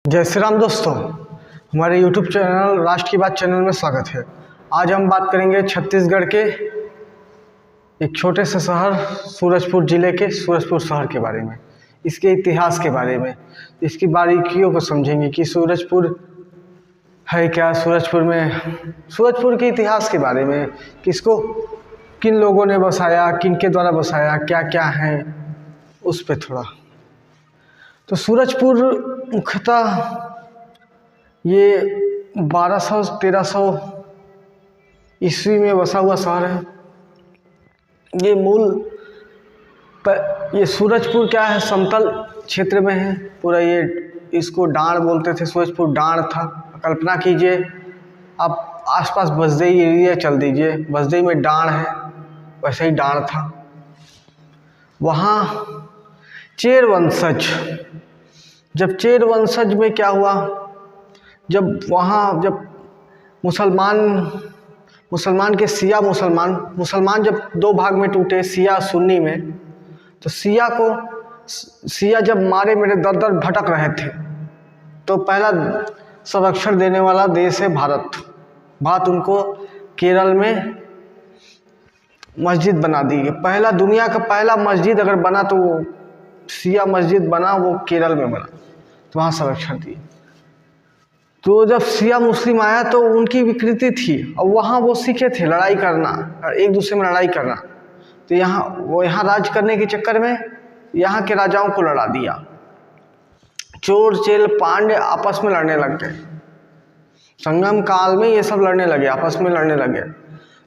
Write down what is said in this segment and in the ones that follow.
जय श्री राम दोस्तों, हमारे YouTube चैनल राष्ट्र की बात चैनल में स्वागत है। आज हम बात करेंगे छत्तीसगढ़ के एक छोटे से शहर सूरजपुर ज़िले के सूरजपुर शहर के बारे में, इसके इतिहास के बारे में, इसकी बारीकियों को समझेंगे कि सूरजपुर है क्या, सूरजपुर के इतिहास के बारे में, किसको किन लोगों ने बसाया, किन के द्वारा बसाया, क्या क्या है, उस पर थोड़ा। तो सूरजपुर मुख्यतः ये 1200-1300 ईस्वी में बसा हुआ शहर है। ये सूरजपुर क्या है, समतल क्षेत्र में है पूरा। ये इसको डांड़ बोलते थे, सूरजपुर डांड़ था। कल्पना कीजिए आप आसपास बसदेई एरिया चल दीजिए, बसदेई में डांड़ है, वैसे ही डांड़ था। वहाँ चेर वंशज में क्या हुआ, जब मुसलमान के शिया मुसलमान जब दो भाग में टूटे, शिया सुन्नी में, तो शिया जब मारे मेरे दर दर भटक रहे थे, तो पहला संरक्षण देने वाला देश है भारत उनको केरल में मस्जिद बना दी गई। दुनिया का पहला मस्जिद अगर बना तो वो शिया मस्जिद बना, वो केरल में बना, तो वहाँ संरक्षण दिए। तो जब शिया मुस्लिम आया तो उनकी विकृति थी, और वहाँ वो सीखे थे लड़ाई करना, एक दूसरे में लड़ाई करना। तो यहाँ राज करने के चक्कर में यहाँ के राजाओं को लड़ा दिया। चोर चेल पांड्य आपस में लड़ने लग गए। संगम काल में ये सब आपस में लड़ने लगे।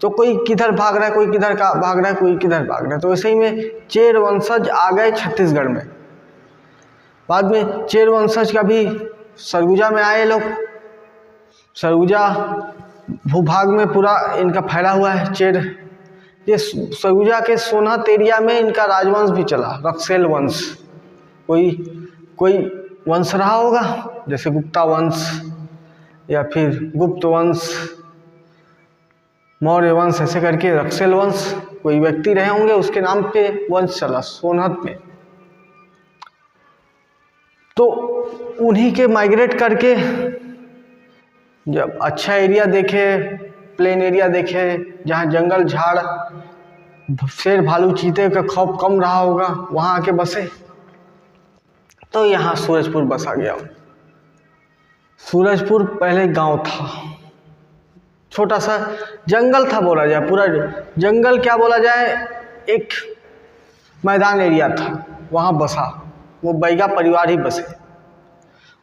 तो कोई किधर भाग रहा है, कोई किधर का भाग रहा है, कोई किधर भाग रहा है। तो ऐसे ही में चेर वंशज आ गए छत्तीसगढ़ में। बाद में चेर वंशज का भी सरगुजा में आए लोग। सरगुजा भूभाग में पूरा इनका फैला हुआ है चेर। ये सरगुजा के सोनहत एरिया में इनका राजवंश भी चला, रक्सेल वंश। कोई वंश रहा होगा, जैसे गुप्ता वंश या फिर गुप्त वंश, मौर्य वंश, ऐसे करके रक्सेल वंश कोई व्यक्ति रहे होंगे, उसके नाम पे वंश चला सोनहत में। तो उन्हीं के माइग्रेट करके जब अच्छा एरिया देखे, प्लेन एरिया देखे, जहाँ जंगल झाड़ शेर भालू चीते का खौफ कम रहा होगा, वहाँ आके बसे। तो यहाँ सूरजपुर बसा गया। सूरजपुर पहले गांव था, छोटा सा जंगल था बोला जाए, पूरा जंगल क्या बोला जाए, एक मैदान एरिया था, वहाँ बसा। वो बैगा परिवार ही बसे,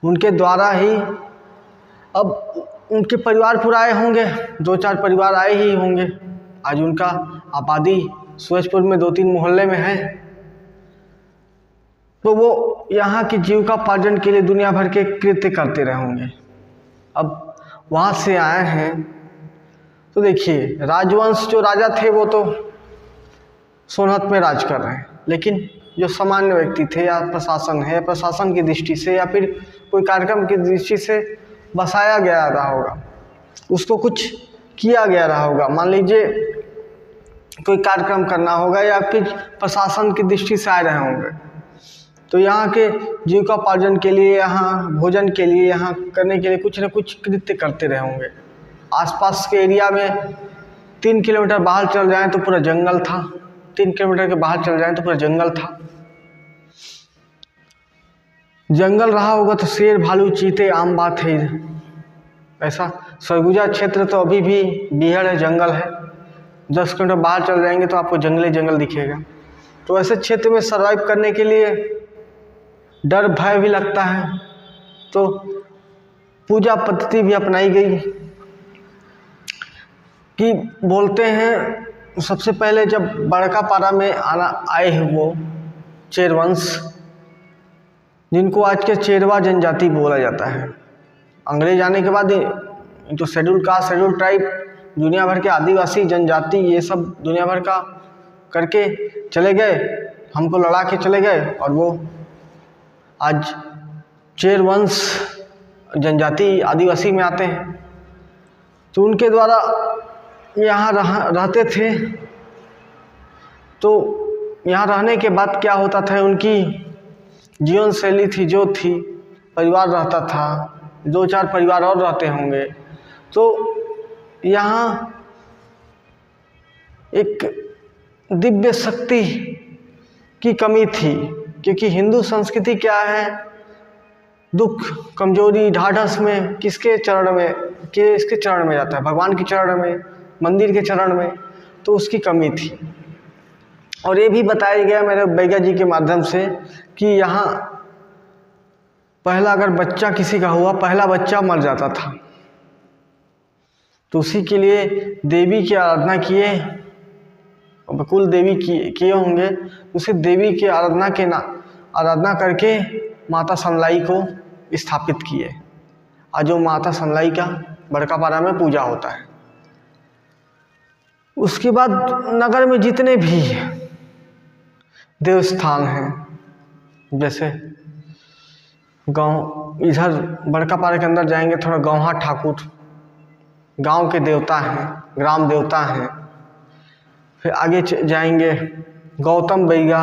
उनके द्वारा ही। अब उनके परिवार पूरा आए होंगे, 2-4 परिवार आए ही होंगे। आज उनका आबादी सूरजपुर में 2-3 मोहल्ले में है। तो वो यहाँ की जीविकोपार्जन के लिए दुनिया भर के कृत्य करते रहे होंगे। अब वहाँ से आए हैं तो देखिए, राजवंश जो राजा थे वो तो सोनहत में राज कर रहे हैं, लेकिन जो सामान्य व्यक्ति थे या प्रशासन की दृष्टि से या फिर कोई कार्यक्रम की दृष्टि से बसाया गया रहा होगा, उसको कुछ किया गया रहा होगा। मान लीजिए कोई कार्यक्रम करना होगा या फिर प्रशासन की दृष्टि से आए रहे होंगे, तो यहाँ के जीविकोपार्जन के लिए, यहाँ भोजन के लिए, यहाँ करने के लिए कुछ न कुछ कृत्य करते रहे होंगे। आसपास के एरिया में 3 किलोमीटर बाहर चल जाएं तो पूरा जंगल था, 3 किलोमीटर के बाहर चल जाएं तो पूरा जंगल था। जंगल रहा होगा तो शेर भालू चीते आम बात है। ऐसा सरगुजा क्षेत्र तो अभी भी बीहड़ है, जंगल है। 10 किलोमीटर बाहर चल जाएंगे तो आपको जंगल दिखेगा। तो ऐसे क्षेत्र में सर्वाइव करने के लिए डर भय भी लगता है, तो पूजा पद्धति भी अपनाई गई। कि बोलते हैं सबसे पहले जब बड़का पारा में आए हैं वो चेर वंश, जिनको आज के चेरवा जनजाति बोला जाता है। अंग्रेज आने के बाद तो शेड्यूल कास्ट, शेड्यूल ट्राइब, दुनिया भर के आदिवासी जनजाति, ये सब दुनिया भर का करके चले गए, हमको लड़ा के चले गए, और वो आज चेर वंश जनजाति आदिवासी में आते हैं। तो उनके द्वारा यहाँ रहते थे। तो यहाँ रहने के बाद क्या होता था, उनकी जीवन शैली थी जो थी परिवार रहता था, 2-4 परिवार और रहते होंगे। तो यहाँ एक दिव्य शक्ति की कमी थी, क्योंकि हिंदू संस्कृति क्या है, दुख, कमजोरी, ढाढ़स में किसके चरण में, किसके चरण में जाता है, भगवान के चरण में, मंदिर के चरण में। तो उसकी कमी थी। और ये भी बताया गया मेरे बैगा जी के माध्यम से कि यहाँ पहला अगर बच्चा किसी का हुआ, पहला बच्चा मर जाता था, तो उसी के लिए देवी की आराधना किए, कुल देवी किए होंगे, उसी देवी की आराधना करके माता समलाई को स्थापित किए। आज जो माता समलाई का बड़कापारा में पूजा होता है। उसके बाद नगर में जितने भी देवस्थान हैं, जैसे गांव, इधर बड़कापारा के अंदर जाएंगे थोड़ा, गौहा ठाकुर गांव के देवता हैं, ग्राम देवता हैं। फिर आगे जाएंगे गौतम बैगा,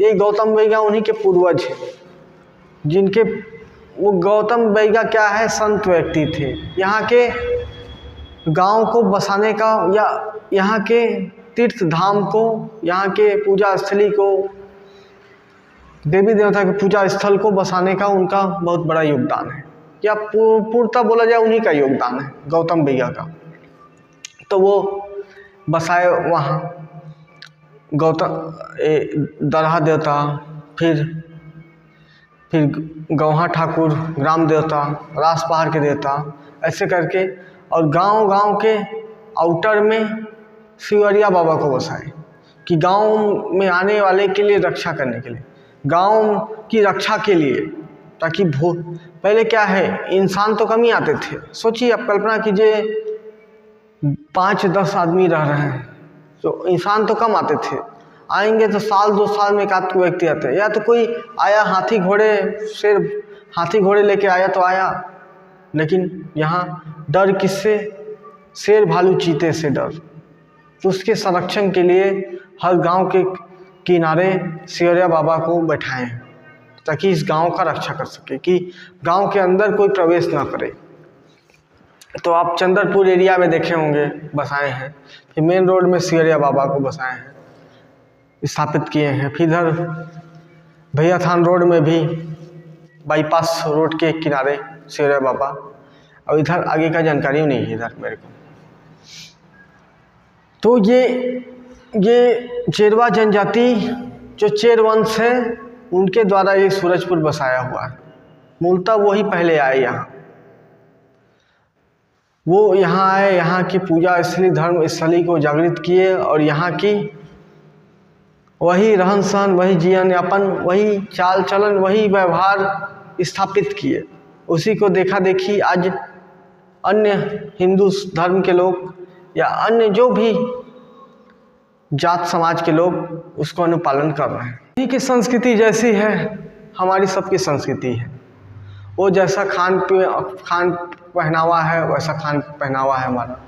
ये गौतम बैगा उन्हीं के पूर्वज हैं, जिनके वो गौतम बैगा क्या है, संत व्यक्ति थे। यहाँ के गांव को बसाने का, या यहाँ के तीर्थ धाम को, यहाँ के पूजा स्थली को, देवी देवता के पूजा स्थल को बसाने का उनका बहुत बड़ा योगदान है, या पूर्णतः बोला जाए उन्हीं का योगदान है, गौतम बैगा का। तो वो बसाए वहाँ दरहा देवता, फिर गौहा ठाकुर ग्राम देवता, रास पहाड़ के देवता, ऐसे करके। और गांव के आउटर में सिवरिया बाबा को बसाए, कि गांव में आने वाले के लिए रक्षा करने के लिए, गांव की रक्षा के लिए, ताकि पहले क्या है, इंसान तो कम ही आते थे। सोचिए, आप कल्पना कीजिए 5-10 आदमी रह रहे हैं, तो इंसान तो कम आते थे। आएंगे तो साल 2 साल में एक आध व्यक्ति आते हैं, या तो कोई आया हाथी घोड़े लेके आया तो आया। लेकिन यहाँ डर किससे, शेर भालू चीते से डर। तो उसके संरक्षण के लिए हर गांव के किनारे सिवरिया बाबा को बैठाए हैं, ताकि इस गांव का रक्षा कर सके, कि गांव के अंदर कोई प्रवेश ना करे। तो आप चंद्रपुर एरिया में देखे होंगे बसाए हैं, फिर मेन रोड में सिवरिया बाबा को बसाए हैं, स्थापित किए हैं। फिर इधर भैया थान रोड में भी बाईपास रोड के किनारे सिवरिया बाबा। और इधर आगे का जानकारी नहीं है इधर मेरे को। तो ये चेरवा जनजाति जो चेर वंश है, उनके द्वारा ये सूरजपुर बसाया हुआ है। मूलतः वही पहले आए यहाँ, वो यहाँ आए, यहाँ की पूजा स्थली, धर्म स्थली को जागृत किए, और यहाँ की वही रहन सहन, वही जीवन यापन, वही चाल चलन, वही व्यवहार स्थापित किए। उसी को देखा देखी आज अन्य हिंदू धर्म के लोग या अन्य जो भी जात समाज के लोग उसको अनुपालन कर रहे हैं। इन्हीं की संस्कृति जैसी है हमारी सबकी संस्कृति है। वो जैसा खान पहनावा है, वैसा खान पहनावा है हमारा।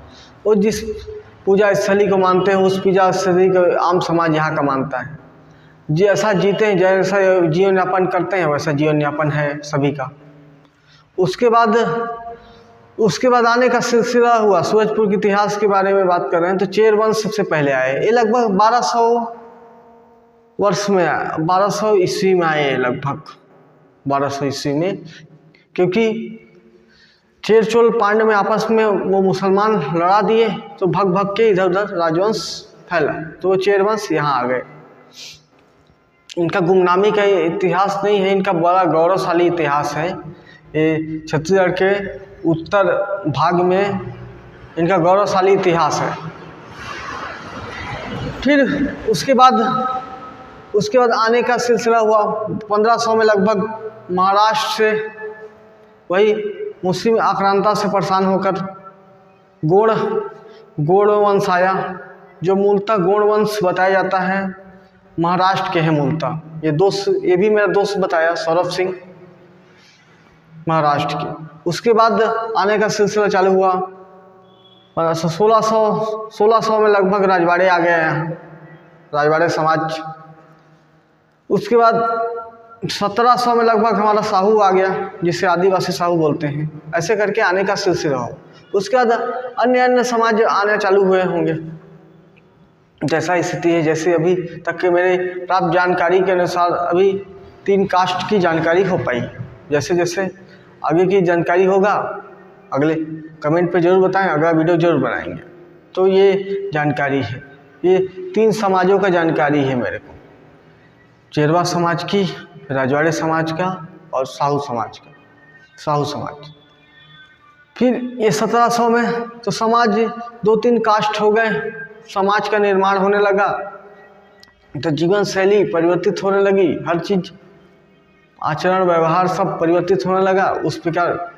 वो जिस पूजा स्थली को मानते हैं, उस पूजा स्थली को आम समाज यहाँ का मानता है। जैसा जीते हैं, जैसा जीवन यापन करते हैं, वैसा जीवन यापन है सभी का। उसके बाद आने का सिलसिला हुआ। सूरजपुर के इतिहास के बारे में बात कर रहे हैं तो चेर वंश सबसे पहले आए। ये लगभग 1200 वर्ष में आया, 1200 ईस्वी में आए, लगभग 1200 ईस्वी में। क्योंकि चेर चोल पांड्य में आपस में वो मुसलमान लड़ा दिए, तो भग के इधर उधर राजवंश फैला, तो वो चेर वंश यहाँ आ गए। इनका गुमनामी का इतिहास नहीं है, इनका बड़ा गौरवशाली इतिहास है। ये छत्तीसगढ़ के उत्तर भाग में इनका गौरवशाली इतिहास है। फिर उसके बाद आने का सिलसिला हुआ 1500 में लगभग महाराष्ट्र से वही मुस्लिम आक्रांता से परेशान होकर गोड़ वंश आया, जो मूलतः गोड़ वंश बताया जाता है महाराष्ट्र के हैं मूलतः। ये भी मेरा दोस्त बताया, सौरभ सिंह, महाराष्ट्र के। उसके बाद आने का सिलसिला चालू हुआ 1600 में लगभग राजवाड़े आ गए हैं, राजवाड़े समाज। उसके बाद 1700 में लगभग हमारा साहू आ गया, जिसे आदिवासी साहू बोलते हैं। ऐसे करके आने का सिलसिला हो। उसके बाद अन्य अन्य समाज आने चालू हुए होंगे। जैसा स्थिति है, जैसे अभी तक के मेरे प्राप्त जानकारी के अनुसार अभी 3 कास्ट की जानकारी हो पाई। जैसे जैसे आगे की जानकारी होगा अगले कमेंट पे ज़रूर बताएं, अगला वीडियो ज़रूर बनाएंगे। तो ये जानकारी है, ये 3 समाजों का जानकारी है मेरे को, चेरवा समाज की, राजवाड़े समाज का और साहू समाज का, साहू समाज। फिर ये 1700 में तो समाज 2-3 कास्ट हो गए, समाज का निर्माण होने लगा, तो जीवन शैली परिवर्तित होने लगी, हर चीज़ आचरण व्यवहार सब परिवर्तित होने लगा। उस प्रकार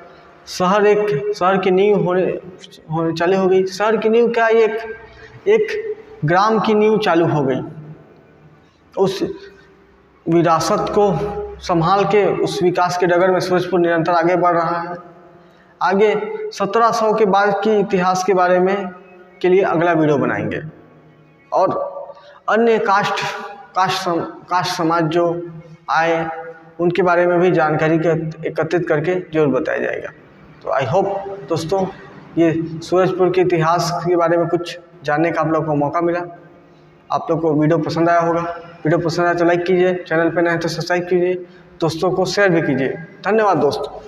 शहर की नींव होने चालू हो गई। शहर की नींव क्या, एक ग्राम की नींव चालू हो गई। उस विरासत को संभाल के उस विकास के डगर में सूरजपुर निरंतर आगे बढ़ रहा है। आगे 1700 के बाद की इतिहास के बारे में के लिए अगला वीडियो बनाएंगे, और अन्य कास्ट समाज जो आए उनके बारे में भी जानकारी एकत्रित करके जरूर बताया जाएगा। तो आई होप दोस्तों ये सूरजपुर के इतिहास के बारे में कुछ जानने का आप लोग को मौका मिला। आप लोग को वीडियो पसंद आया होगा। वीडियो पसंद आया तो लाइक कीजिए, चैनल पे नए हैं तो सब्सक्राइब कीजिए, दोस्तों को शेयर भी कीजिए। धन्यवाद दोस्तों।